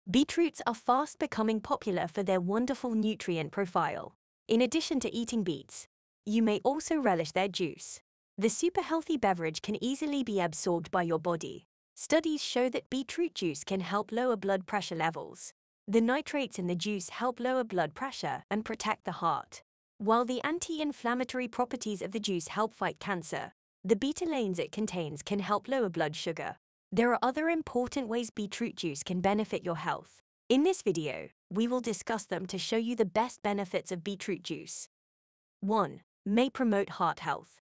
Beetroots are fast becoming popular for their wonderful nutrient profile. In addition to eating beets, you may also relish their juice. The super healthy beverage can easily be absorbed by your body. Studies show that beetroot juice can help lower blood pressure levels. The nitrates in the juice help lower blood pressure and protect the heart. While the anti-inflammatory properties of the juice help fight cancer, the betalains it contains can help lower blood sugar. There are other important ways beetroot juice can benefit your health. In this video, we will discuss them to show you the best benefits of beetroot juice. 1. May promote heart health.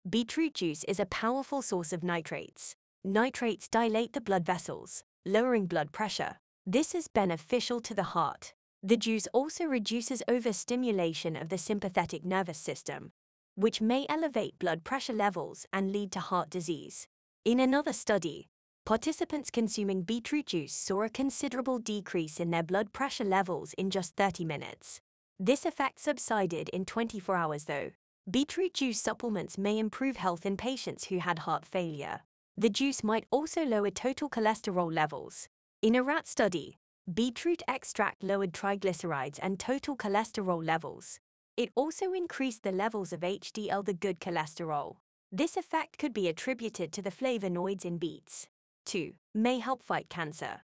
Beetroot juice is a powerful source of nitrates. Nitrates dilate the blood vessels, lowering blood pressure. This is beneficial to the heart. The juice also reduces overstimulation of the sympathetic nervous system, which may elevate blood pressure levels and lead to heart disease. In another study, participants consuming beetroot juice saw a considerable decrease in their blood pressure levels in just 30 minutes. This effect subsided in 24 hours though. Beetroot juice supplements may improve health in patients who had heart failure. The juice might also lower total cholesterol levels. In a rat study, beetroot extract lowered triglycerides and total cholesterol levels. It also increased the levels of HDL, the good cholesterol. This effect could be attributed to the flavonoids in beets. 2. May help fight cancer.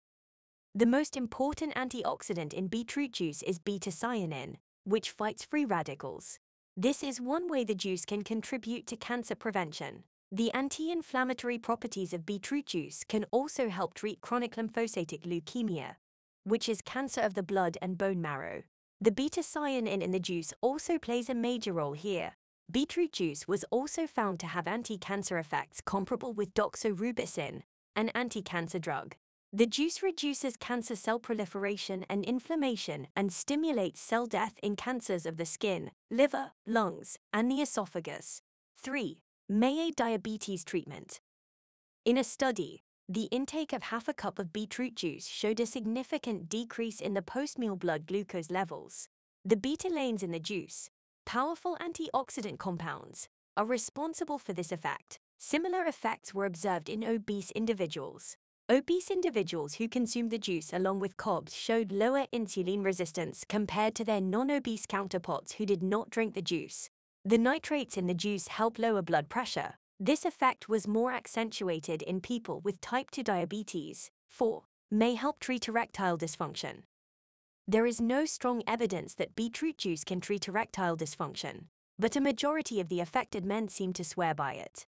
The most important antioxidant in beetroot juice is beta-cyanine, which fights free radicals. This is one way the juice can contribute to cancer prevention. The anti-inflammatory properties of beetroot juice can also help treat chronic lymphocytic leukemia, which is cancer of the blood and bone marrow. The beta-cyanine in the juice also plays a major role here. Beetroot juice was also found to have anti-cancer effects comparable with doxorubicin, an anti-cancer drug. The juice reduces cancer cell proliferation and inflammation and stimulates cell death in cancers of the skin, liver, lungs, and the esophagus. 3. May aid diabetes treatment. In a study, the intake of half a cup of beetroot juice showed a significant decrease in the post-meal blood glucose levels. The betalains in the juice, powerful antioxidant compounds, are responsible for this effect. Similar effects were observed in obese individuals. Obese individuals who consumed the juice along with carbs showed lower insulin resistance compared to their non-obese counterparts who did not drink the juice. The nitrates in the juice help lower blood pressure. This effect was more accentuated in people with type 2 diabetes. 4. May help treat erectile dysfunction. There is no strong evidence that beetroot juice can treat erectile dysfunction, but a majority of the affected men seem to swear by it.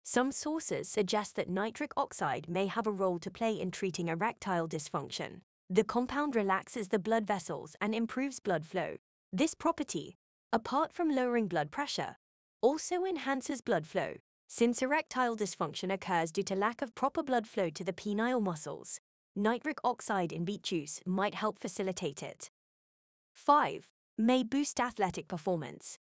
Some sources suggest that nitric oxide may have a role to play in treating erectile dysfunction. The compound relaxes the blood vessels and improves blood flow. This property, apart from lowering blood pressure, also enhances blood flow, since erectile dysfunction occurs due to lack of proper blood flow to the penile muscles. Nitric oxide in beet juice might help facilitate it. 5. May boost athletic performance.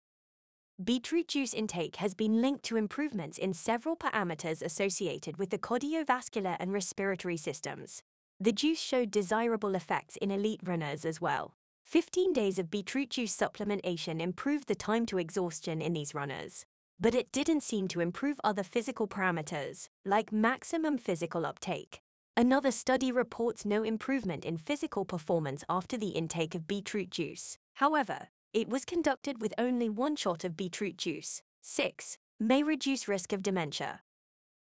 Beetroot juice intake has been linked to improvements in several parameters associated with the cardiovascular and respiratory systems. The juice showed desirable effects in elite runners as well. 15 days of beetroot juice supplementation improved the time to exhaustion in these runners. But it didn't seem to improve other physical parameters, like maximum physical uptake. Another study reports no improvement in physical performance after the intake of beetroot juice. However, it was conducted with only one shot of beetroot juice. 6. May reduce risk of dementia.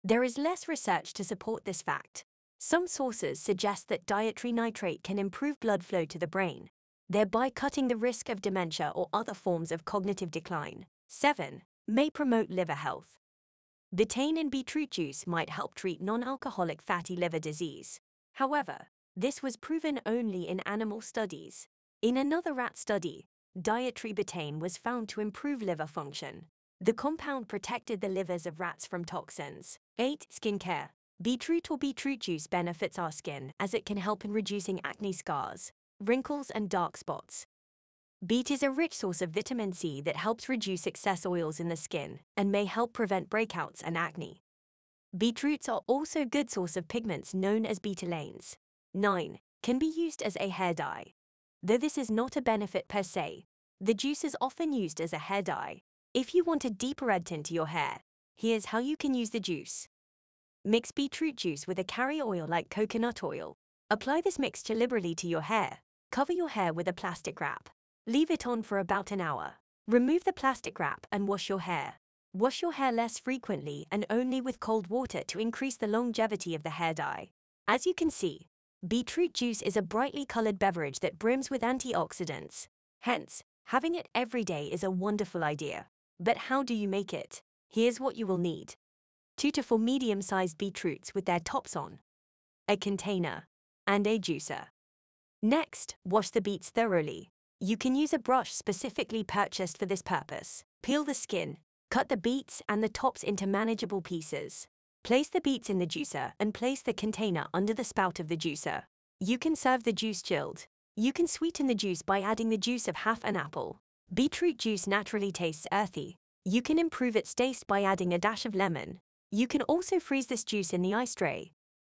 There is less research to support this fact. Some sources suggest that dietary nitrate can improve blood flow to the brain, thereby cutting the risk of dementia or other forms of cognitive decline. 7. May promote liver health. Betaine in beetroot juice might help treat non-alcoholic fatty liver disease. However, this was proven only in animal studies. In another rat study, dietary betaine was found to improve liver function. The compound protected the livers of rats from toxins. 8. Skincare. Beetroot or beetroot juice benefits our skin as it can help in reducing acne scars, wrinkles, and dark spots. Beet is a rich source of vitamin C that helps reduce excess oils in the skin and may help prevent breakouts and acne. Beetroots are also a good source of pigments known as betalains. 9. Can be used as a hair dye. Though this is not a benefit per se, the juice is often used as a hair dye. If you want a deeper red tint to your hair, here's how you can use the juice. Mix beetroot juice with a carrier oil like coconut oil, Apply this mixture liberally to your hair. Cover your hair with a plastic wrap. Leave it on for about an hour. Remove the plastic wrap and wash your hair. Wash your hair less frequently and only with cold water to increase the longevity of the hair dye. As you can see, beetroot juice is a brightly colored beverage that brims with antioxidants. Hence, having it every day is a wonderful idea. But how do you make it? Here's what you will need. 2 to 4 medium-sized beetroots with their tops on, a container, and a juicer. Next, wash the beets thoroughly. You can use a brush specifically purchased for this purpose. Peel the skin, cut the beets and the tops into manageable pieces. Place the beets in the juicer and place the container under the spout of the juicer. You can serve the juice chilled. You can sweeten the juice by adding the juice of half an apple. Beetroot juice naturally tastes earthy. You can improve its taste by adding a dash of lemon. You can also freeze this juice in the ice tray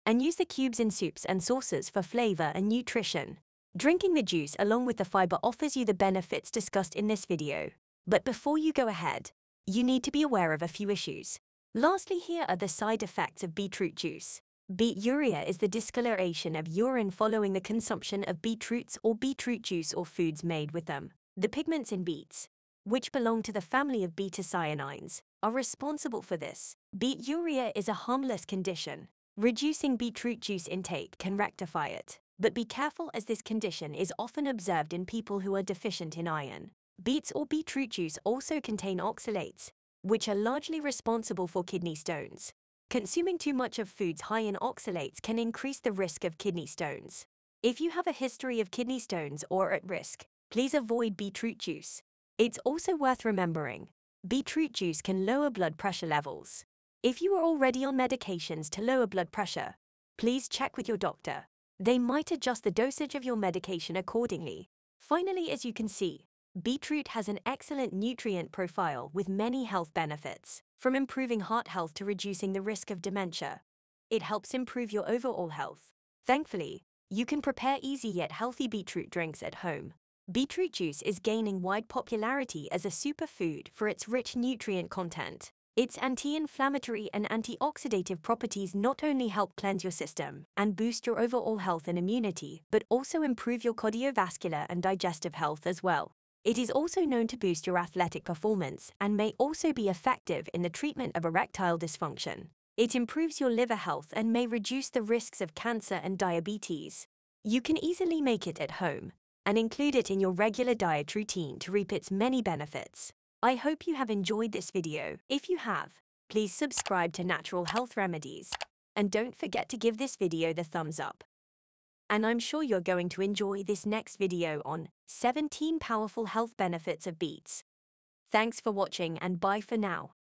and use the cubes in soups and sauces for flavor and nutrition. Drinking the juice along with the fiber offers you the benefits discussed in this video. But before you go ahead, you need to be aware of a few issues. Lastly, here are the side effects of beetroot juice. Beeturia is the discoloration of urine following the consumption of beetroots or beetroot juice or foods made with them. The pigments in beets, which belong to the family of beta-cyanines, are responsible for this. Beeturia is a harmless condition. Reducing beetroot juice intake can rectify it. But be careful, as this condition is often observed in people who are deficient in iron. Beets or beetroot juice also contain oxalates, which are largely responsible for kidney stones. Consuming too much of foods high in oxalates can increase the risk of kidney stones. If you have a history of kidney stones or are at risk, please avoid beetroot juice. It's also worth remembering, beetroot juice can lower blood pressure levels. If you are already on medications to lower blood pressure, please check with your doctor. They might adjust the dosage of your medication accordingly. Finally, as you can see, beetroot has an excellent nutrient profile with many health benefits, from improving heart health to reducing the risk of dementia. It helps improve your overall health. Thankfully, you can prepare easy yet healthy beetroot drinks at home. Beetroot juice is gaining wide popularity as a superfood for its rich nutrient content. Its anti-inflammatory and antioxidative properties not only help cleanse your system and boost your overall health and immunity, but also improve your cardiovascular and digestive health as well. It is also known to boost your athletic performance and may also be effective in the treatment of erectile dysfunction. It improves your liver health and may reduce the risks of cancer and diabetes. You can easily make it at home and include it in your regular diet routine to reap its many benefits. I hope you have enjoyed this video. If you have, please subscribe to Natural Health Remedies. And don't forget to give this video the thumbs up. And I'm sure you're going to enjoy this next video on 17 powerful health benefits of beets. Thanks for watching and bye for now.